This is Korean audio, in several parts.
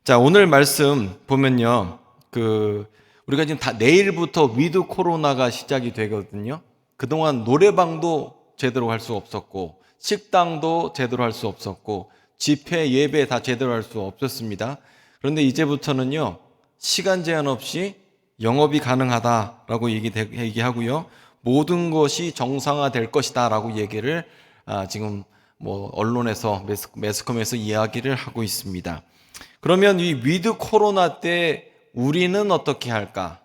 자, 오늘 말씀 보면요. 우리가 지금 다 내일부터 위드 코로나가 시작이 되거든요. 그동안 노래방도 제대로 할 수 없었고, 식당도 제대로 할 수 없었고, 집회, 예배 다 제대로 할 수 없었습니다. 그런데 이제부터는요, 시간 제한 없이 영업이 가능하다라고 얘기하고요. 모든 것이 정상화될 것이다라고 얘기를 지금 언론에서 매스컴에서 이야기를 하고 있습니다. 그러면 이 위드 코로나 때 우리는 어떻게 할까?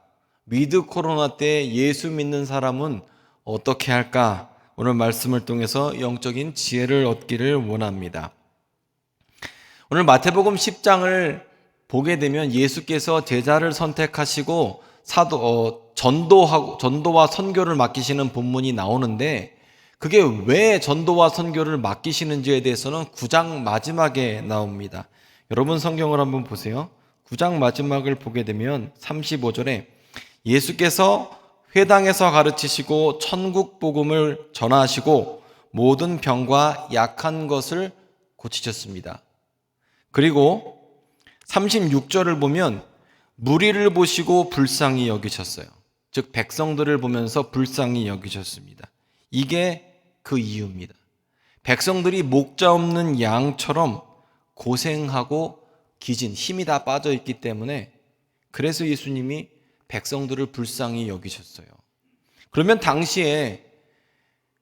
위드 코로나 때 예수 믿는 사람은 어떻게 할까? 오늘 말씀을 통해서 영적인 지혜를 얻기를 원합니다. 오늘 마태복음 10장을 보게 되면 예수께서 제자를 선택하시고 전도와 선교를 맡기시는 본문이 나오는데, 그게 왜 전도와 선교를 맡기시는지에 대해서는 9장 마지막에 나옵니다. 여러분 성경을 한번 보세요. 9장 마지막을 보게 되면 35절에 예수께서 회당에서 가르치시고 천국 복음을 전하시고 모든 병과 약한 것을 고치셨습니다. 그리고 36절을 보면 무리를 보시고 불쌍히 여기셨어요. 즉 백성들을 보면서 불쌍히 여기셨습니다. 이게 그 이유입니다. 백성들이 목자 없는 양처럼 고생하고 기진, 힘이 다 빠져 있기 때문에 그래서 예수님이 백성들을 불쌍히 여기셨어요. 그러면 당시에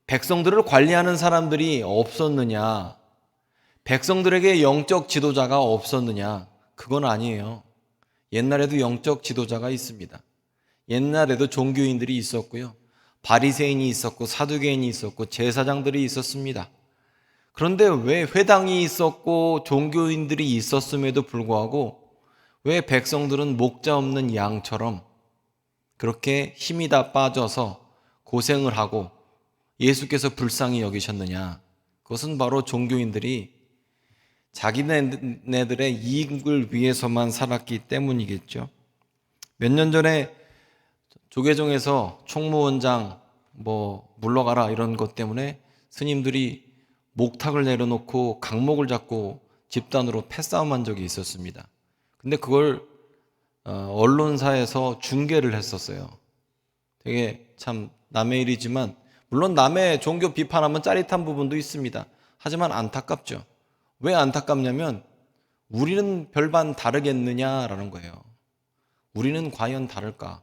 백성들을 관리하는 사람들이 없었느냐? 백성들에게 영적 지도자가 없었느냐? 그건 아니에요. 옛날에도 영적 지도자가 있습니다. 옛날에도 종교인들이 있었고요. 바리새인이 있었고 사두개인이 있었고 제사장들이 있었습니다. 그런데 왜 회당이 있었고 종교인들이 있었음에도 불구하고 왜 백성들은 목자 없는 양처럼 그렇게 힘이 다 빠져서 고생을 하고 예수께서 불쌍히 여기셨느냐? 그것은 바로 종교인들이 자기네들의 이익을 위해서만 살았기 때문이겠죠. 몇 년 전에 조계종에서 총무원장 물러가라 이런 것 때문에 스님들이 목탁을 내려놓고 강목을 잡고 집단으로 패싸움한 적이 있었습니다. 근데 그걸 언론사에서 중계를 했었어요. 되게 참 남의 일이지만, 물론 남의 종교 비판하면 짜릿한 부분도 있습니다. 하지만 안타깝죠. 왜 안타깝냐면 우리는 별반 다르겠느냐라는 거예요. 우리는 과연 다를까?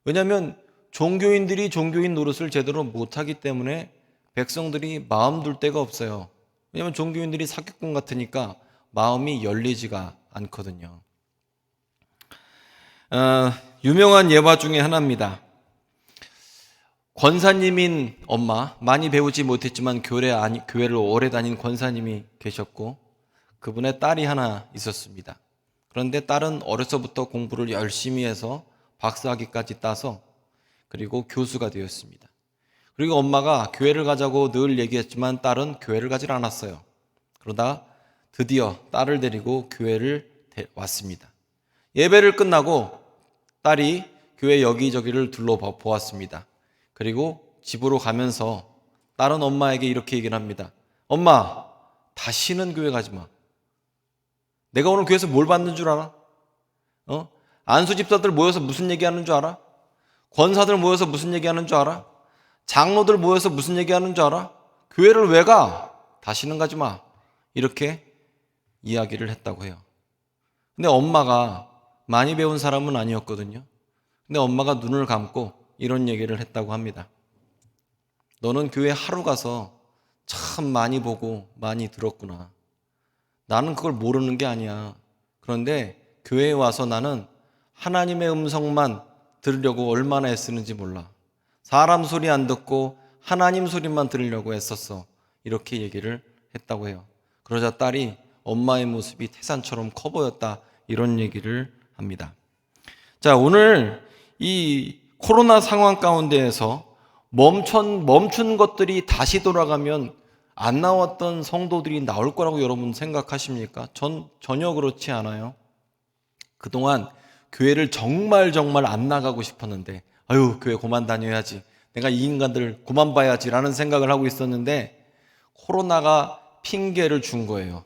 왜냐하면 종교인들이 종교인 노릇을 제대로 못하기 때문에 백성들이 마음 둘 데가 없어요. 왜냐하면 종교인들이 사기꾼 같으니까 마음이 열리지가 않거든요. 유명한 예화 중에 하나입니다. 권사님인 엄마, 많이 배우지 못했지만 교회를 오래 다닌 권사님이 계셨고 그분의 딸이 하나 있었습니다. 그런데 딸은 어려서부터 공부를 열심히 해서 박사학위까지 따서 그리고 교수가 되었습니다. 그리고 엄마가 교회를 가자고 늘 얘기했지만 딸은 교회를 가질 않았어요. 그러다 드디어 딸을 데리고 교회를 왔습니다. 예배를 끝나고 딸이 교회 여기저기를 둘러보았습니다. 그리고 집으로 가면서 딸은 엄마에게 이렇게 얘기를 합니다. 엄마, 다시는 교회 가지 마. 내가 오늘 교회에서 뭘 받는 줄 알아? 안수 집사들 모여서 무슨 얘기하는 줄 알아? 권사들 모여서 무슨 얘기하는 줄 알아? 장로들 모여서 무슨 얘기하는 줄 알아? 교회를 왜 가? 다시는 가지 마. 이렇게 이야기를 했다고 해요. 근데 엄마가 많이 배운 사람은 아니었거든요. 근데 엄마가 눈을 감고 이런 얘기를 했다고 합니다. 너는 교회 하루 가서 참 많이 보고 많이 들었구나. 나는 그걸 모르는 게 아니야. 그런데 교회에 와서 나는 하나님의 음성만 들으려고 얼마나 애쓰는지 몰라. 사람 소리 안 듣고 하나님 소리만 들으려고 애썼어. 이렇게 얘기를 했다고 해요. 그러자 딸이 엄마의 모습이 태산처럼 커 보였다. 이런 얘기를 합니다. 자, 오늘 이 코로나 상황 가운데에서 멈춘 것들이 다시 돌아가면 안 나왔던 성도들이 나올 거라고 여러분 생각하십니까? 전 전혀 그렇지 않아요. 그동안 교회를 정말 안 나가고 싶었는데, 아유, 교회 그만 다녀야지. 내가 이 인간들 그만 봐야지 라는 생각을 하고 있었는데 코로나가 핑계를 준 거예요.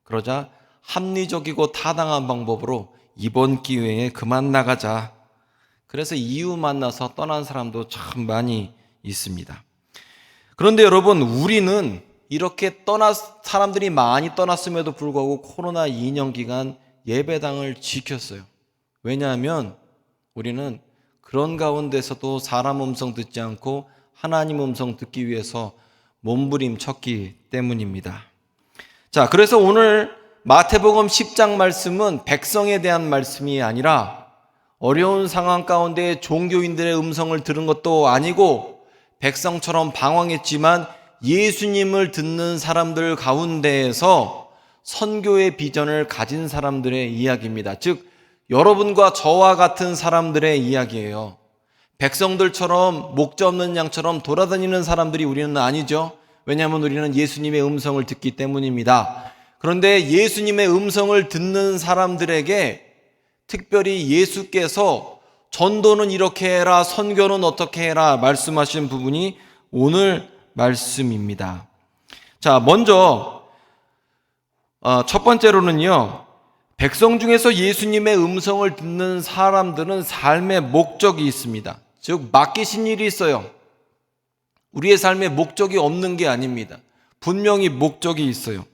그러자 합리적이고 타당한 방법으로 이번 기회에 그만 나가자. 그래서 이유 만나서 떠난 사람도 참 많이 있습니다. 그런데 여러분, 우리는 이렇게 사람들이 많이 떠났음에도 불구하고 코로나 2년 기간 예배당을 지켰어요. 왜냐하면 우리는 그런 가운데서도 사람 음성 듣지 않고 하나님 음성 듣기 위해서 몸부림쳤기 때문입니다. 자, 그래서 오늘 마태복음 10장 말씀은 백성에 대한 말씀이 아니라 어려운 상황 가운데 종교인들의 음성을 들은 것도 아니고 백성처럼 방황했지만 예수님을 듣는 사람들 가운데에서 선교의 비전을 가진 사람들의 이야기입니다. 즉, 여러분과 저와 같은 사람들의 이야기예요. 백성들처럼 목자 없는 양처럼 돌아다니는 사람들이 우리는 아니죠. 왜냐하면 우리는 예수님의 음성을 듣기 때문입니다. 그런데 예수님의 음성을 듣는 사람들에게 특별히 예수께서 전도는 이렇게 해라, 선교는 어떻게 해라 말씀하신 부분이 오늘 말씀입니다. 자, 먼저 첫 번째로는요, 백성 중에서 예수님의 음성을 듣는 사람들은 삶의 목적이 있습니다. 즉, 맡기신 일이 있어요. 우리의 삶에 목적이 없는 게 아닙니다. 분명히 목적이 있어요.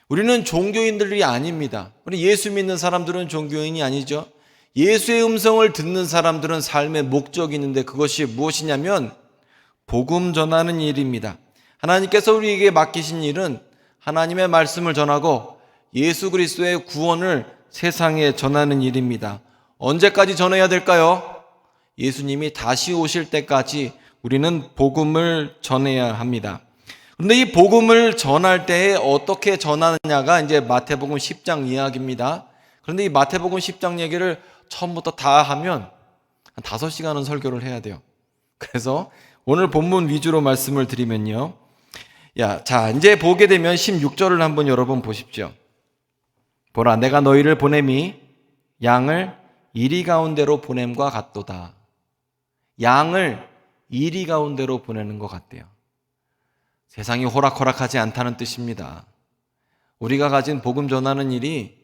우리는 종교인들이 아닙니다. 우리 예수 믿는 사람들은 종교인이 아니죠. 예수의 음성을 듣는 사람들은 삶의 목적이 있는데 그것이 무엇이냐면 복음 전하는 일입니다. 하나님께서 우리에게 맡기신 일은 하나님의 말씀을 전하고 예수 그리스도의 구원을 세상에 전하는 일입니다. 언제까지 전해야 될까요? 예수님이 다시 오실 때까지 우리는 복음을 전해야 합니다. 그런데 이 복음을 전할 때에 어떻게 전하느냐가 이제 마태복음 10장 이야기입니다. 그런데 이 마태복음 10장 얘기를 처음부터 다 하면 한 5시간은 설교를 해야 돼요. 그래서 오늘 본문 위주로 말씀을 드리면요. 자, 이제 보게 되면 16절을 한번 여러분 보십시오. 보라, 내가 너희를 보냄이 양을 이리 가운데로 보냄과 같도다. 양을 이리 가운데로 보내는 것 같대요. 세상이 호락호락하지 않다는 뜻입니다. 우리가 가진 복음 전하는 일이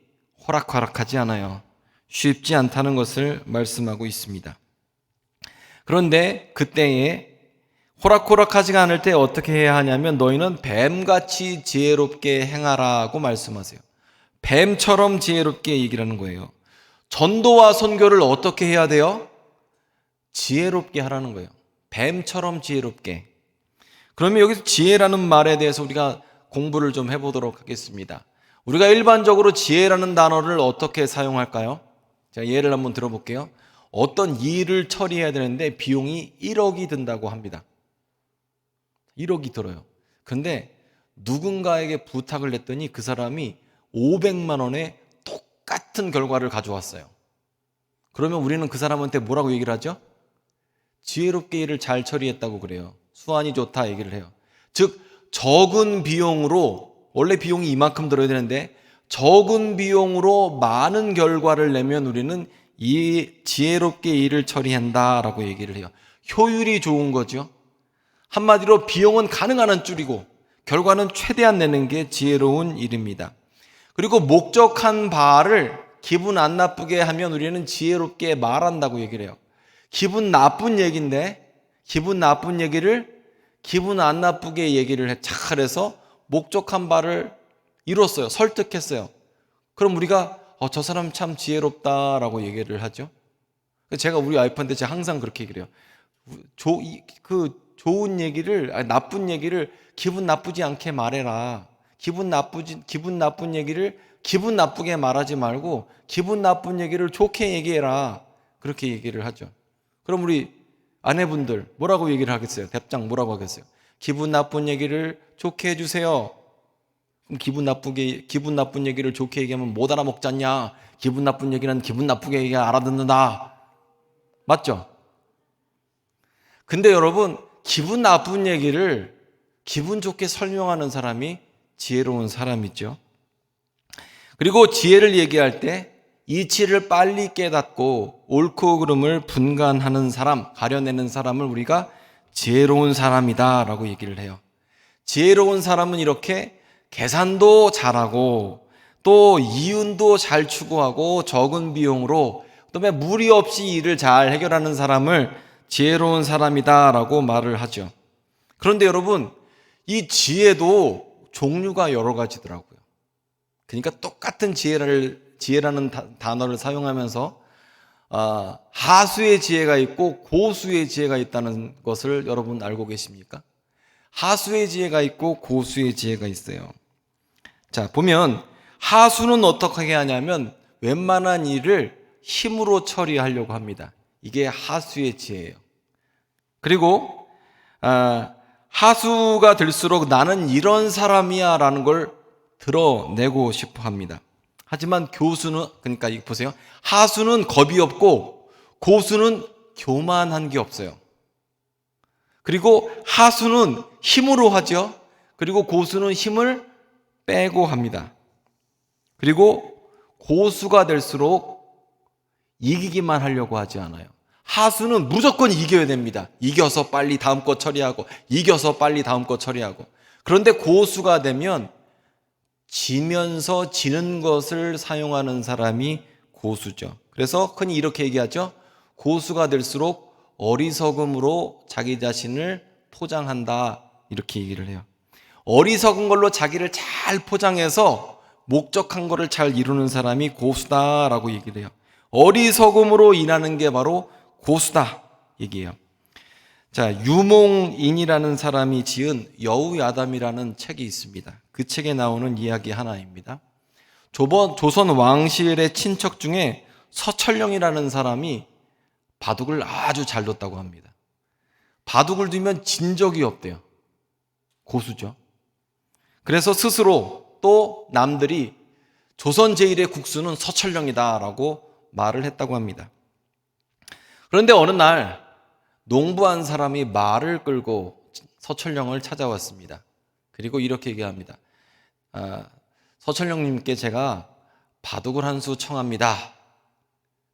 호락호락하지 않아요. 쉽지 않다는 것을 말씀하고 있습니다. 그런데 그때에 호락호락하지 않을 때 어떻게 해야 하냐면 너희는 뱀같이 지혜롭게 행하라고 말씀하세요. 뱀처럼 지혜롭게 얘기를 하는 거예요. 전도와 선교를 어떻게 해야 돼요? 지혜롭게 하라는 거예요. 뱀처럼 지혜롭게. 그러면 여기서 지혜라는 말에 대해서 우리가 공부를 좀 해보도록 하겠습니다. 우리가 일반적으로 지혜라는 단어를 어떻게 사용할까요? 자, 예를 한번 들어볼게요. 어떤 일을 처리해야 되는데 비용이 1억이 든다고 합니다. 1억이 들어요. 근데 누군가에게 부탁을 냈더니 그 사람이 500만 원에 똑같은 결과를 가져왔어요. 그러면 우리는 그 사람한테 뭐라고 얘기를 하죠? 지혜롭게 일을 잘 처리했다고 그래요. 수완이 좋다 얘기를 해요. 즉, 적은 비용으로, 원래 비용이 이만큼 들어야 되는데 적은 비용으로 많은 결과를 내면 우리는 이 지혜롭게 일을 처리한다라고 얘기를 해요. 효율이 좋은 거죠. 한마디로 비용은 가능한 한 줄이고 결과는 최대한 내는 게 지혜로운 일입니다. 그리고 목적한 바를 기분 안 나쁘게 하면 우리는 지혜롭게 말한다고 얘기를 해요. 기분 나쁜 얘기인데 기분 나쁜 얘기를 기분 안 나쁘게 얘기를 해. 잘해서 목적한 바를 이뤘어요. 설득했어요. 그럼 우리가 저 사람 참 지혜롭다라고 얘기를 하죠. 제가 우리 와이프한테 제가 항상 그렇게 얘기를 해요. 좋은 얘기를, 나쁜 얘기를 기분 나쁘지 않게 말해라. 기분 나쁜 얘기를 기분 나쁘게 말하지 말고 기분 나쁜 얘기를 좋게 얘기해라. 그렇게 얘기를 하죠. 그럼 우리 아내분들 뭐라고 얘기를 하겠어요? 답장 뭐라고 하겠어요? 기분 나쁜 얘기를 좋게 해주세요. 그럼 기분 나쁜 얘기를 좋게 얘기하면 못 알아먹지 않냐? 기분 나쁜 얘기는 기분 나쁘게 얘기 알아듣는다. 맞죠? 근데 여러분, 기분 나쁜 얘기를 기분 좋게 설명하는 사람이 지혜로운 사람이죠. 그리고 지혜를 얘기할 때 이치를 빨리 깨닫고 옳고 그름을 분간하는 사람, 가려내는 사람을 우리가 지혜로운 사람이다 라고 얘기를 해요. 지혜로운 사람은 이렇게 계산도 잘하고 또 이윤도 잘 추구하고 적은 비용으로 그다음에 무리 없이 일을 잘 해결하는 사람을 지혜로운 사람이다라고 말을 하죠. 그런데 여러분, 이 지혜도 종류가 여러 가지더라고요. 그러니까 똑같은 지혜라는 단어를 사용하면서 하수의 지혜가 있고 고수의 지혜가 있다는 것을 여러분 알고 계십니까? 하수의 지혜가 있고 고수의 지혜가 있어요. 자, 보면 하수는 어떻게 하냐면 웬만한 일을 힘으로 처리하려고 합니다. 이게 하수의 지혜예요. 그리고 하수가 될수록 나는 이런 사람이야 라는 걸 드러내고 싶어 합니다. 하지만 교수는, 그러니까 이거 보세요. 하수는 겁이 없고 고수는 교만한 게 없어요. 그리고 하수는 힘으로 하죠. 그리고 고수는 힘을 빼고 합니다. 그리고 고수가 될수록 이기기만 하려고 하지 않아요. 하수는 무조건 이겨야 됩니다. 이겨서 빨리 다음 거 처리하고, 이겨서 빨리 다음 거 처리하고. 그런데 고수가 되면 지면서 지는 것을 사용하는 사람이 고수죠. 그래서 흔히 이렇게 얘기하죠. 고수가 될수록 어리석음으로 자기 자신을 포장한다. 이렇게 얘기를 해요. 어리석은 걸로 자기를 잘 포장해서 목적한 거를 잘 이루는 사람이 고수다라고 얘기를 해요. 어리석음으로 인하는 게 바로 고수다 얘기해요. 자, 유몽인이라는 사람이 지은 여우야담이라는 책이 있습니다. 그 책에 나오는 이야기 하나입니다. 조선 왕실의 친척 중에 서철령이라는 사람이 바둑을 아주 잘 뒀다고 합니다. 바둑을 두면 진 적이 없대요. 고수죠. 그래서 스스로 또 남들이 조선 제1의 국수는 서철령이다라고 말을 했다고 합니다. 그런데 어느 날 농부한 사람이 말을 끌고 서철령을 찾아왔습니다. 그리고 이렇게 얘기합니다. 서철령님께 제가 바둑을 한 수 청합니다.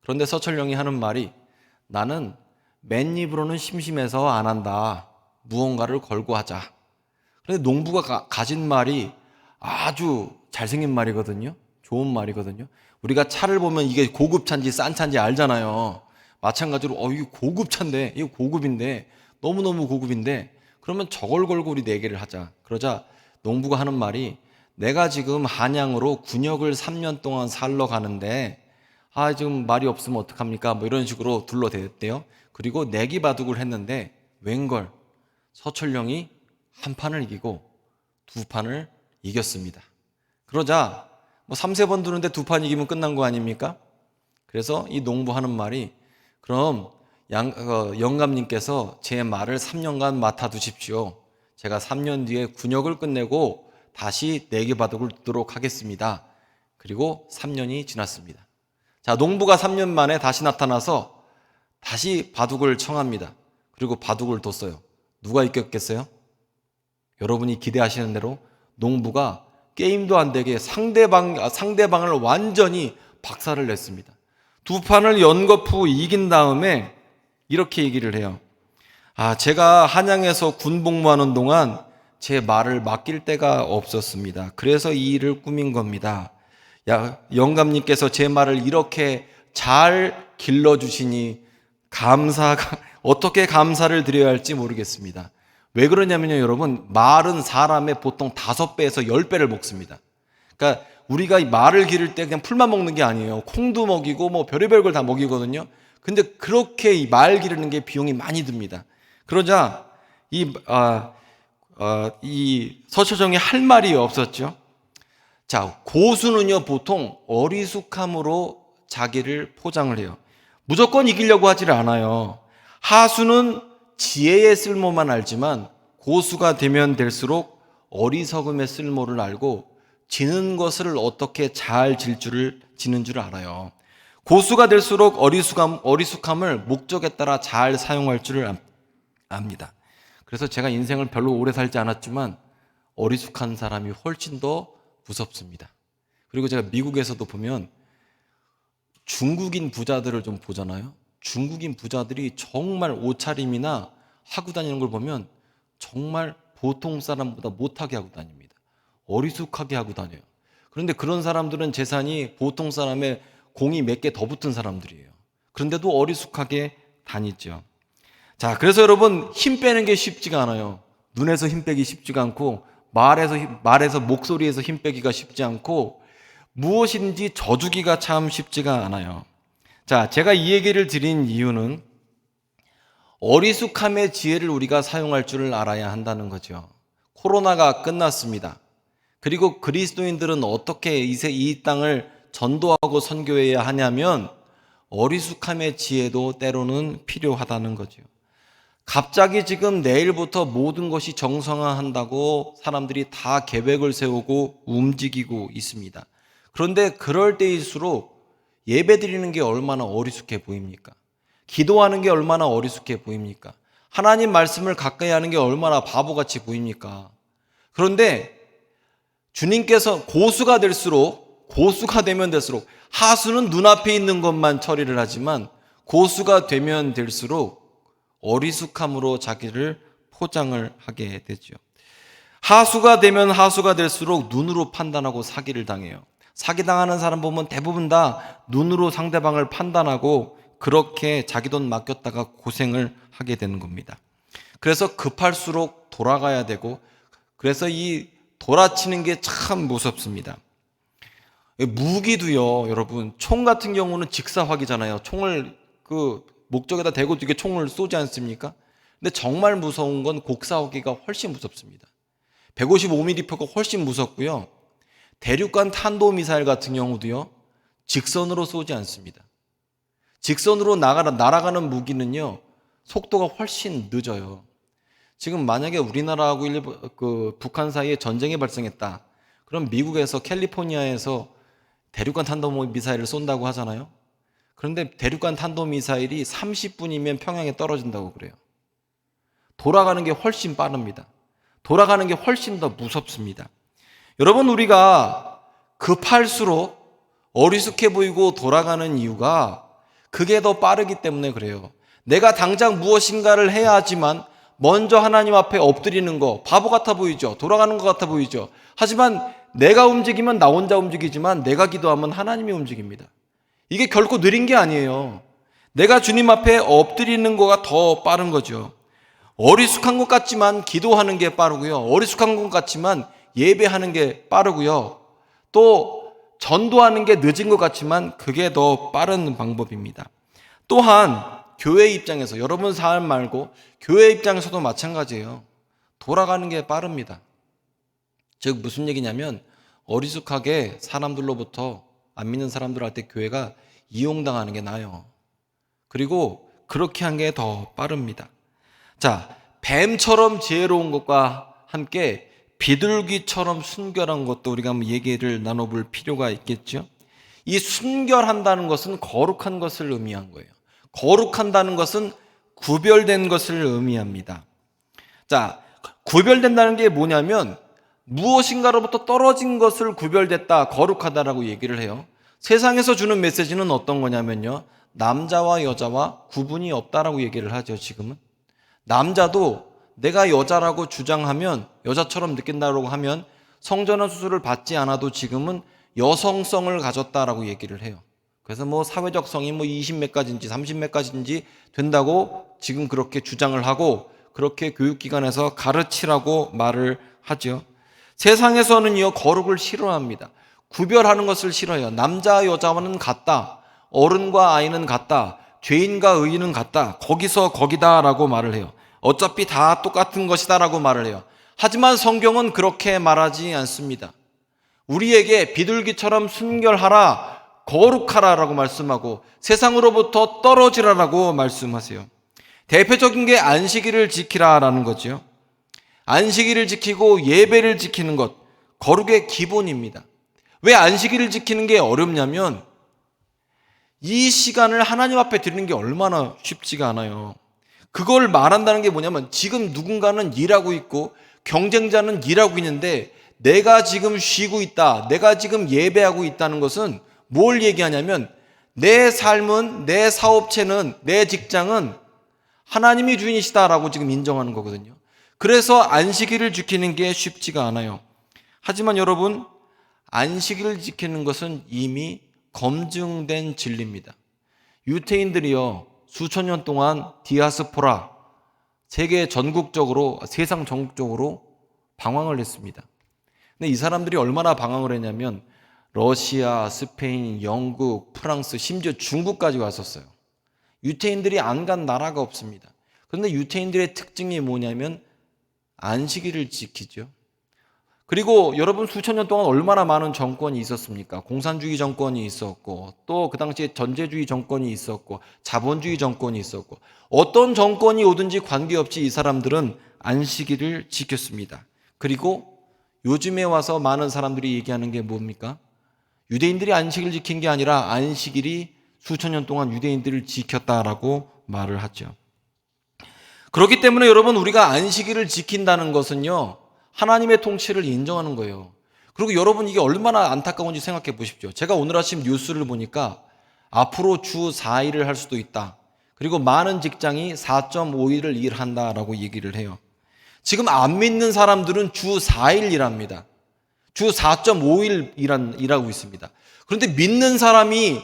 그런데 서철령이 하는 말이 나는 맨입으로는 심심해서 안 한다. 무언가를 걸고 하자. 그런데 농부가 가진 말이 아주 잘생긴 말이거든요. 좋은 말이거든요. 우리가 차를 보면 이게 고급 차인지 싼 차인지 알잖아요. 마찬가지로 이게 고급 차인데, 이거 고급인데, 너무너무 고급인데, 그러면 저걸 걸고 우리 내기를 하자. 그러자 농부가 하는 말이 내가 지금 한양으로 군역을 3년 동안 살러 가는데 지금 말이 없으면 어떡합니까? 뭐 이런 식으로 둘러댔대요. 그리고 내기 바둑을 했는데 웬걸 서철령이 한 판을 이기고 두 판을 이겼습니다. 그러자 뭐 3-4번 두는데 두 판 이기면 끝난 거 아닙니까? 그래서 이 농부 하는 말이 그럼 영감님께서 제 말을 3년간 맡아두십시오. 제가 3년 뒤에 군역을 끝내고 다시 내기 바둑을 두도록 하겠습니다. 그리고 3년이 지났습니다. 자, 농부가 3년 만에 다시 나타나서 다시 바둑을 청합니다. 그리고 바둑을 뒀어요. 누가 이겼겠어요? 여러분이 기대하시는 대로 농부가 게임도 안 되게 상대방을 완전히 박살을 냈습니다. 두 판을 연거푸 이긴 다음에 이렇게 얘기를 해요. 제가 한양에서 군복무하는 동안 제 말을 맡길 데가 없었습니다. 그래서 이 일을 꾸민 겁니다. 영감님께서 제 말을 이렇게 잘 길러주시니 어떻게 감사를 드려야 할지 모르겠습니다. 왜 그러냐면요, 여러분, 말은 사람의 보통 5배에서 10배를 먹습니다. 그러니까 우리가 이 말을 기를 때 그냥 풀만 먹는 게 아니에요. 콩도 먹이고 뭐 별의별 걸 다 먹이거든요. 근데 그렇게 이 말 기르는 게 비용이 많이 듭니다. 그러자 이 서철령이 할 말이 없었죠. 자, 고수는요, 보통 어리숙함으로 자기를 포장을 해요. 무조건 이기려고 하질 않아요. 하수는 지혜의 쓸모만 알지만 고수가 되면 될수록 어리석음의 쓸모를 알고 지는 것을 어떻게 잘 지는 줄 알아요. 고수가 될수록 어리숙함을 목적에 따라 잘 사용할 줄을 압니다. 그래서 제가 인생을 별로 오래 살지 않았지만 어리숙한 사람이 훨씬 더 무섭습니다. 그리고 제가 미국에서도 보면 중국인 부자들을 좀 보잖아요. 중국인 부자들이 정말 옷차림이나 하고 다니는 걸 보면 정말 보통 사람보다 못하게 하고 다닙니다. 어리숙하게 하고 다녀요. 그런데 그런 사람들은 재산이 보통 사람의 공이 몇 개 더 붙은 사람들이에요. 그런데도 어리숙하게 다니죠. 자, 그래서 여러분, 힘 빼는 게 쉽지가 않아요. 눈에서 힘 빼기 쉽지가 않고, 말에서 목소리에서 힘 빼기가 쉽지 않고, 무엇인지 져주기가 참 쉽지가 않아요. 자, 제가 이 얘기를 드린 이유는 어리숙함의 지혜를 우리가 사용할 줄을 알아야 한다는 거죠. 코로나가 끝났습니다. 그리고 그리스도인들은 어떻게 이 땅을 전도하고 선교해야 하냐면 어리숙함의 지혜도 때로는 필요하다는 거죠. 갑자기 지금 내일부터 모든 것이 정상화한다고 사람들이 다 계획을 세우고 움직이고 있습니다. 그런데 그럴 때일수록 예배 드리는 게 얼마나 어리숙해 보입니까? 기도하는 게 얼마나 어리숙해 보입니까? 하나님 말씀을 가까이 하는 게 얼마나 바보같이 보입니까? 그런데 주님께서 고수가 되면 될수록 하수는 눈앞에 있는 것만 처리를 하지만 고수가 되면 될수록 어리숙함으로 자기를 포장을 하게 되죠. 하수가 되면 하수가 될수록 눈으로 판단하고 사기를 당해요. 사기당하는 사람 보면 대부분 다 눈으로 상대방을 판단하고 그렇게 자기 돈 맡겼다가 고생을 하게 되는 겁니다. 그래서 급할수록 돌아가야 되고, 그래서 이 돌아치는 게 참 무섭습니다. 무기도요, 여러분, 총 같은 경우는 직사화기잖아요. 총을 그 목적에다 대고 이게 총을 쏘지 않습니까? 근데 정말 무서운 건 곡사화기가 훨씬 무섭습니다. 155mm 표가 훨씬 무섭고요. 대륙간 탄도미사일 같은 경우도요, 직선으로 쏘지 않습니다. 직선으로 날아가는 무기는요, 속도가 훨씬 늦어요. 지금 만약에 우리나라하고 북한 사이에 전쟁이 발생했다. 그럼 미국에서 캘리포니아에서 대륙간 탄도미사일을 쏜다고 하잖아요. 그런데 대륙간 탄도미사일이 30분이면 평양에 떨어진다고 그래요. 돌아가는 게 훨씬 빠릅니다. 돌아가는 게 훨씬 더 무섭습니다. 여러분, 우리가 급할수록 어리숙해 보이고 돌아가는 이유가 그게 더 빠르기 때문에 그래요. 내가 당장 무엇인가를 해야 하지만 먼저 하나님 앞에 엎드리는 거 바보 같아 보이죠. 돌아가는 것 같아 보이죠. 하지만 내가 움직이면 나 혼자 움직이지만 내가 기도하면 하나님이 움직입니다. 이게 결코 느린 게 아니에요. 내가 주님 앞에 엎드리는 거가 더 빠른 거죠. 어리숙한 것 같지만 기도하는 게 빠르고요. 어리숙한 것 같지만 예배하는 게 빠르고요. 또 전도하는 게 늦은 것 같지만 그게 더 빠른 방법입니다. 또한 교회 입장에서, 여러분 삶 말고 교회 입장에서도 마찬가지예요. 돌아가는 게 빠릅니다. 즉 무슨 얘기냐면 어리숙하게 사람들로부터, 안 믿는 사람들한테 교회가 이용당하는 게 나아요. 그리고 그렇게 한 게 더 빠릅니다. 자, 뱀처럼 지혜로운 것과 함께 비둘기처럼 순결한 것도 우리가 한번 얘기를 나눠볼 필요가 있겠죠. 이 순결한다는 것은 거룩한 것을 의미한 거예요. 거룩한다는 것은 구별된 것을 의미합니다. 자, 구별된다는 게 뭐냐면 무엇인가로부터 떨어진 것을 구별됐다, 거룩하다라고 얘기를 해요. 세상에서 주는 메시지는 어떤 거냐면요, 남자와 여자와 구분이 없다라고 얘기를 하죠. 지금은 남자도 내가 여자라고 주장하면, 여자처럼 느낀다고 하면 성전환 수술을 받지 않아도 지금은 여성성을 가졌다라고 얘기를 해요. 그래서 사회적 성이 20몇 가지인지 30몇 가지인지 된다고 지금 그렇게 주장을 하고 그렇게 교육기관에서 가르치라고 말을 하죠. 세상에서는요, 거룩을 싫어합니다. 구별하는 것을 싫어해요. 남자 여자와는 같다. 어른과 아이는 같다. 죄인과 의인은 같다. 거기서 거기다라고 말을 해요. 어차피 다 똑같은 것이다라고 말을 해요. 하지만 성경은 그렇게 말하지 않습니다. 우리에게 비둘기처럼 순결하라, 거룩하라라고 말씀하고 세상으로부터 떨어지라라고 말씀하세요. 대표적인 게 안식일을 지키라라는 거죠. 안식일을 지키고 예배를 지키는 것, 거룩의 기본입니다. 왜 안식일을 지키는 게 어렵냐면 이 시간을 하나님 앞에 드리는 게 얼마나 쉽지가 않아요. 그걸 말한다는 게 뭐냐면 지금 누군가는 일하고 있고 경쟁자는 일하고 있는데 내가 지금 쉬고 있다, 내가 지금 예배하고 있다는 것은 뭘 얘기하냐면 내 삶은, 내 사업체는, 내 직장은 하나님이 주인이시다라고 지금 인정하는 거거든요. 그래서 안식일을 지키는 게 쉽지가 않아요. 하지만 여러분, 안식일을 지키는 것은 이미 검증된 진리입니다. 유태인들이요, 수천 년 동안 디아스포라, 세상 전국적으로 방황을 했습니다. 근데 이 사람들이 얼마나 방황을 했냐면 러시아, 스페인, 영국, 프랑스, 심지어 중국까지 왔었어요. 유태인들이 안 간 나라가 없습니다. 그런데 유태인들의 특징이 뭐냐면 안식일을 지키죠. 그리고 여러분, 수천 년 동안 얼마나 많은 정권이 있었습니까? 공산주의 정권이 있었고, 또 그 당시에 전제주의 정권이 있었고, 자본주의 정권이 있었고, 어떤 정권이 오든지 관계없이 이 사람들은 안식일을 지켰습니다. 그리고 요즘에 와서 많은 사람들이 얘기하는 게 뭡니까? 유대인들이 안식일을 지킨 게 아니라 안식일이 수천 년 동안 유대인들을 지켰다라고 말을 하죠. 그렇기 때문에 여러분, 우리가 안식일을 지킨다는 것은요, 하나님의 통치를 인정하는 거예요. 그리고 여러분, 이게 얼마나 안타까운지 생각해 보십시오. 제가 오늘 아침 뉴스를 보니까 앞으로 주 4일을 할 수도 있다. 그리고 많은 직장이 4.5일을 일한다라고 얘기를 해요. 지금 안 믿는 사람들은 주 4일 일합니다. 주 4.5일 일하고 있습니다. 그런데 믿는 사람이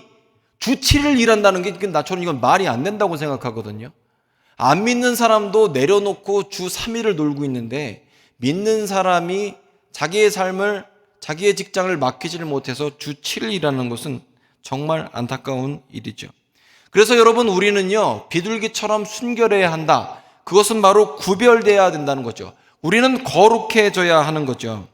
주 7일 일한다는 게 나처럼 이건 말이 안 된다고 생각하거든요. 안 믿는 사람도 내려놓고 주 3일을 놀고 있는데 믿는 사람이 자기의 삶을, 자기의 직장을 맡기지를 못해서 주 7일 일하는 것은 정말 안타까운 일이죠. 그래서 여러분, 우리는요, 비둘기처럼 순결해야 한다. 그것은 바로 구별돼야 된다는 거죠. 우리는 거룩해져야 하는 거죠.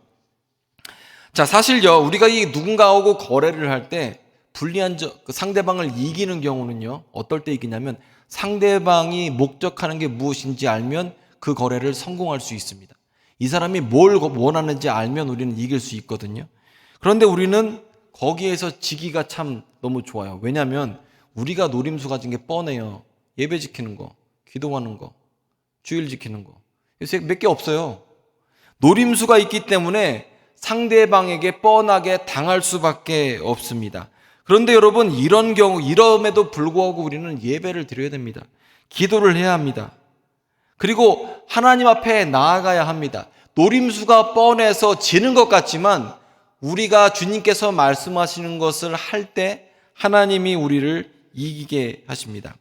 자, 사실요, 우리가 이 누군가하고 거래를 할 때 불리한 상대방을 이기는 경우는요, 어떨 때 이기냐면 상대방이 목적하는 게 무엇인지 알면 그 거래를 성공할 수 있습니다. 이 사람이 뭘 원하는지 알면 우리는 이길 수 있거든요. 그런데 우리는 거기에서 지기가 참 너무 좋아요. 왜냐하면 우리가 노림수 가진 게 뻔해요. 예배 지키는 거, 기도하는 거, 주일 지키는 거. 몇 개 없어요. 노림수가 있기 때문에 상대방에게 뻔하게 당할 수밖에 없습니다. 그런데 여러분, 이럼에도 불구하고 우리는 예배를 드려야 됩니다. 기도를 해야 합니다. 그리고 하나님 앞에 나아가야 합니다. 노림수가 뻔해서 지는 것 같지만 우리가 주님께서 말씀하시는 것을 할 때 하나님이 우리를 이기게 하십니다.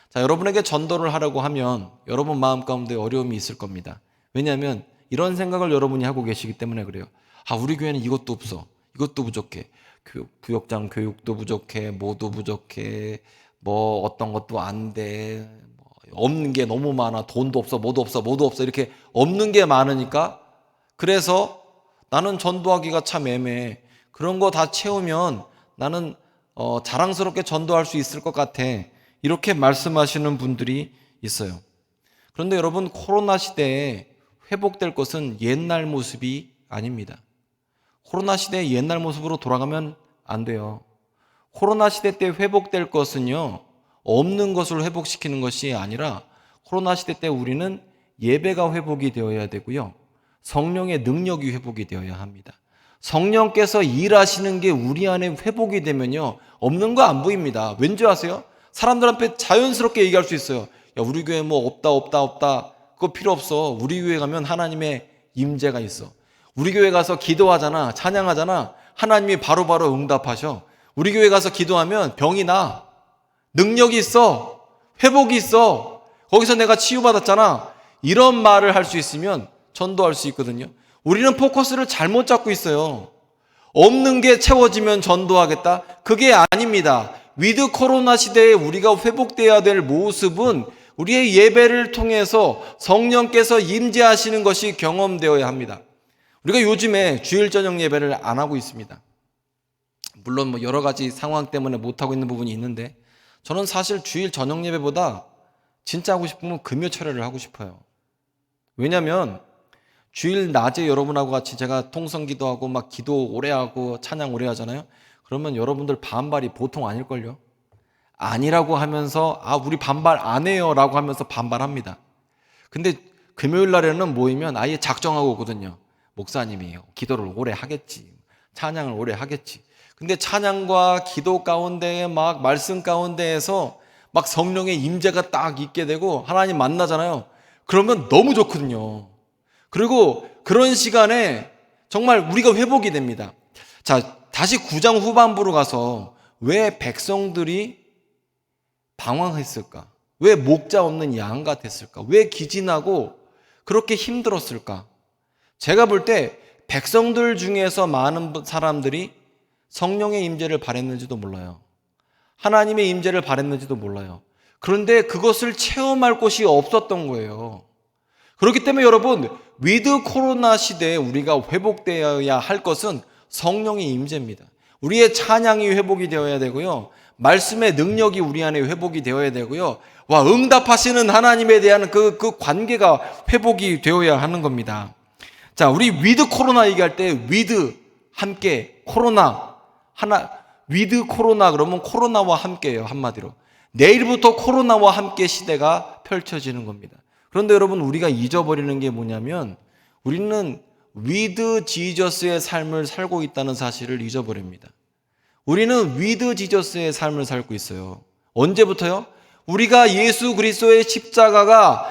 자, 여러분에게 전도를 하려고 하면 여러분 마음 가운데 어려움이 있을 겁니다. 왜냐하면 이런 생각을 여러분이 하고 계시기 때문에 그래요. 우리 교회는 이것도 없어. 이것도 부족해. 부역장 교육도 부족해. 뭐도 부족해. 뭐 어떤 것도 안 돼. 없는 게 너무 많아. 돈도 없어. 뭐도 없어. 이렇게 없는 게 많으니까 그래서 나는 전도하기가 참 애매해. 그런 거 다 채우면 나는 자랑스럽게 전도할 수 있을 것 같아. 이렇게 말씀하시는 분들이 있어요. 그런데 여러분, 코로나 시대에 회복될 것은 옛날 모습이 아닙니다. 코로나 시대의 옛날 모습으로 돌아가면 안 돼요. 코로나 시대 때 회복될 것은요, 없는 것을 회복시키는 것이 아니라 코로나 시대 때 우리는 예배가 회복이 되어야 되고요, 성령의 능력이 회복이 되어야 합니다. 성령께서 일하시는 게 우리 안에 회복이 되면요, 없는 거 안 보입니다. 왠지 아세요? 사람들 앞에 자연스럽게 얘기할 수 있어요. 야, 우리 교회 뭐 없다. 그거 필요 없어. 우리 교회 가면 하나님의 임재가 있어. 우리 교회 가서 기도하잖아, 찬양하잖아, 하나님이 바로바로 응답하셔. 우리 교회 가서 기도하면 병이 나. 능력이 있어. 회복이 있어. 거기서 내가 치유받았잖아. 이런 말을 할 수 있으면 전도할 수 있거든요. 우리는 포커스를 잘못 잡고 있어요. 없는 게 채워지면 전도하겠다? 그게 아닙니다. 위드 코로나 시대에 우리가 회복돼야 될 모습은 우리의 예배를 통해서 성령께서 임재하시는 것이 경험되어야 합니다. 우리가 요즘에 주일 저녁 예배를 안 하고 있습니다. 물론 뭐 여러 가지 상황 때문에 못 하고 있는 부분이 있는데, 저는 사실 주일 저녁 예배보다 진짜 하고 싶으면 금요 철회를 하고 싶어요. 왜냐하면 주일 낮에 여러분하고 같이 제가 통성 기도하고 막 기도 오래 하고 찬양 오래 하잖아요. 그러면 여러분들 반발이 보통 아닐걸요. 아니라고 하면서 우리 반발 안 해요 라고 하면서 반발합니다. 근데 금요일 날에는 모이면 아예 작정하고 오거든요. 목사님이 기도를 오래 하겠지, 찬양을 오래 하겠지. 근데 찬양과 기도 가운데 막 말씀 가운데에서 막 성령의 임재가 딱 있게 되고 하나님 만나잖아요. 그러면 너무 좋거든요. 그리고 그런 시간에 정말 우리가 회복이 됩니다. 자, 다시 9장 후반부로 가서 왜 백성들이 방황했을까? 왜 목자 없는 양 같았을까? 왜 기진하고 그렇게 힘들었을까? 제가 볼 때 백성들 중에서 많은 사람들이 성령의 임재를 바랬는지도 몰라요. 하나님의 임재를 바랬는지도 몰라요. 그런데 그것을 체험할 곳이 없었던 거예요. 그렇기 때문에 여러분, 위드 코로나 시대에 우리가 회복되어야 할 것은 성령의 임재입니다. 우리의 찬양이 회복이 되어야 되고요. 말씀의 능력이 우리 안에 회복이 되어야 되고요. 응답하시는 하나님에 대한 그 관계가 회복이 되어야 하는 겁니다. 자, 우리 위드 코로나 얘기할 때 위드 함께 코로나 위드 코로나 그러면 코로나와 함께예요. 한마디로 내일부터 코로나와 함께 시대가 펼쳐지는 겁니다. 그런데 여러분, 우리가 잊어버리는 게 뭐냐면 우리는 위드 지저스의 삶을 살고 있다는 사실을 잊어버립니다. 우리는 위드 지저스의 삶을 살고 있어요. 언제부터요? 우리가 예수 그리스도의 십자가가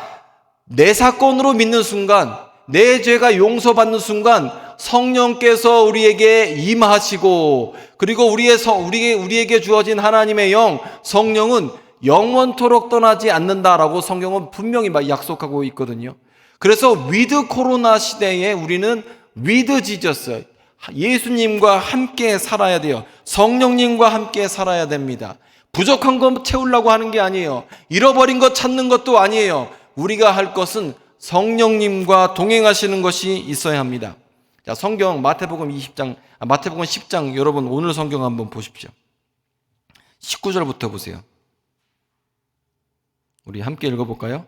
내 사건으로 믿는 순간, 내 죄가 용서받는 순간 성령께서 우리에게 임하시고, 그리고 우리에게 주어진 하나님의 영, 성령은 영원토록 떠나지 않는다라고 성경은 분명히 약속하고 있거든요. 그래서 위드 코로나 시대에 우리는 위드 지저스, 예수님과 함께 살아야 돼요. 성령님과 함께 살아야 됩니다. 부족한 것 채우려고 하는 게 아니에요. 잃어버린 것 찾는 것도 아니에요. 우리가 할 것은 성령님과 동행하시는 것이 있어야 합니다. 자, 성경 마태복음 10장 여러분 오늘 성경 한번 보십시오. 19절부터 보세요. 우리 함께 읽어볼까요?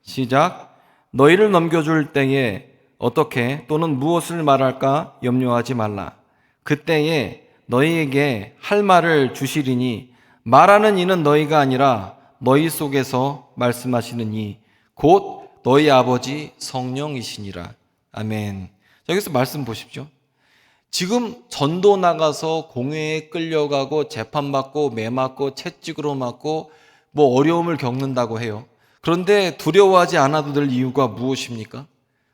시작. 너희를 넘겨줄 때에 어떻게 또는 무엇을 말할까 염려하지 말라. 그때에 너희에게 할 말을 주시리니 말하는 이는 너희가 아니라 너희 속에서 말씀하시는 이 곧 너희 아버지 성령이시니라. 아멘. 여기서 말씀 보십시오. 지금 전도 나가서 공회에 끌려가고 재판받고 매맞고 채찍으로 맞고 어려움을 겪는다고 해요. 그런데 두려워하지 않아도 될 이유가 무엇입니까?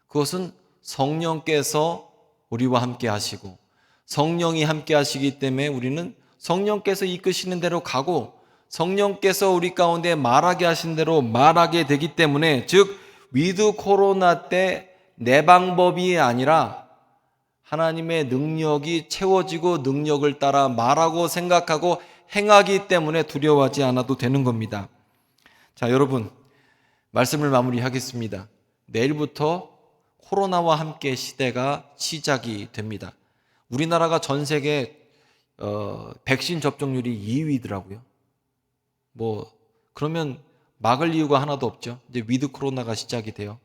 그것은 성령께서 우리와 함께 하시고 성령이 함께 하시기 때문에 우리는 성령께서 이끄시는 대로 가고 성령께서 우리 가운데 말하게 하신 대로 말하게 되기 때문에, 즉 위드 코로나 때 내 방법이 아니라 하나님의 능력이 채워지고 능력을 따라 말하고 생각하고 행하기 때문에 두려워하지 않아도 되는 겁니다. 자, 여러분, 말씀을 마무리하겠습니다. 내일부터 코로나와 함께 시대가 시작이 됩니다. 우리나라가 전 세계 백신 접종률이 2위더라고요. 그러면 막을 이유가 하나도 없죠. 이제 위드 코로나가 시작이 돼요.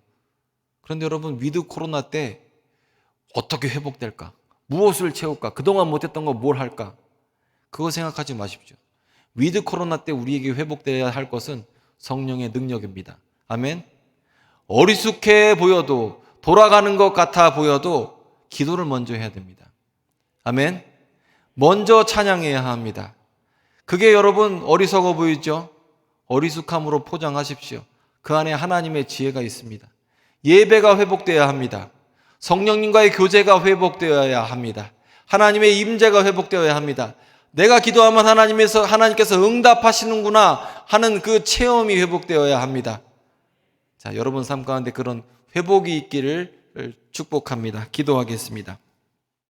그런데 여러분, 위드 코로나 때 어떻게 회복될까? 무엇을 채울까? 그동안 못했던 거 뭘 할까? 그거 생각하지 마십시오. 위드 코로나 때 우리에게 회복되어야 할 것은 성령의 능력입니다. 아멘. 어리숙해 보여도, 돌아가는 것 같아 보여도 기도를 먼저 해야 됩니다. 아멘. 먼저 찬양해야 합니다. 그게 여러분 어리석어 보이죠? 어리숙함으로 포장하십시오. 그 안에 하나님의 지혜가 있습니다. 예배가 회복되어야 합니다. 성령님과의 교제가 회복되어야 합니다. 하나님의 임재가 회복되어야 합니다. 내가 기도하면 하나님께서 응답하시는구나 하는 그 체험이 회복되어야 합니다. 자, 여러분 삶 가운데 그런 회복이 있기를 축복합니다. 기도하겠습니다.